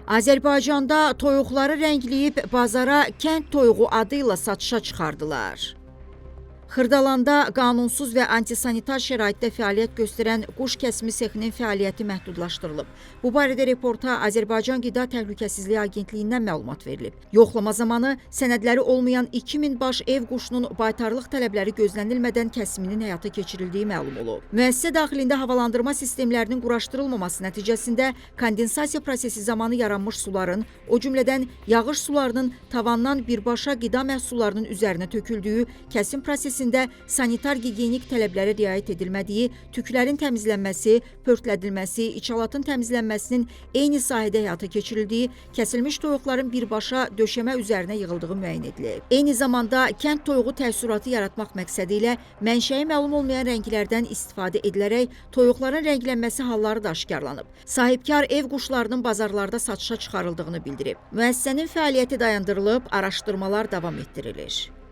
Azərbaycanda toyuqları rəngləyib bazara kənd toyuğu adı ilə satışa çıxardılar. Xırdalanda qanunsuz və antisanitar şəraitdə fəaliyyət göstərən quş kəsimi sexinin fəaliyyəti məhdudlaşdırılıb. Bu barədə reporta Azərbaycan Qida Təhlükəsizliyi Agentliyindən məlumat verilib. Yoxlama zamanı sənədləri olmayan 2000 baş ev quşunun baytarlıq tələbləri gözlənilmədən kəsiminin həyata keçirildiyi məlum olub. Müəssisə daxilində havalandırma sistemlərinin quraşdırılmaması nəticəsində kondensasiya prosesi zamanı yaranmış suların, o cümlədən yağış sularının tavandan birbaşa qida məhsullarının üzərinə töküldüyü, kəsim prosesində sanitar gigiyenik tələblərə riayət edilmədiyi, tüklərin təmizlənməsi, pörtlədilməsi, içalatın təmizlənməsinin eyni sahədə həyata keçirildiyi, kəsilmiş toyuqların birbaşa döşəmə üzərinə yığıldığı müəyyən edilib. Eyni zamanda kənd toyuğu təəssüratı yaratmaq məqsədi ilə mənşəyi məlum olmayan rənglərdən istifadə edilərək toyuqların rənglənməsi halları da aşkarlanıb. Sahibkar ev quşlarının bazarlarda satışa çıxarıldığını bildirib. Müəssisənin fəaliyyəti dayandırılıb, araşdırmalar davam etdirilir.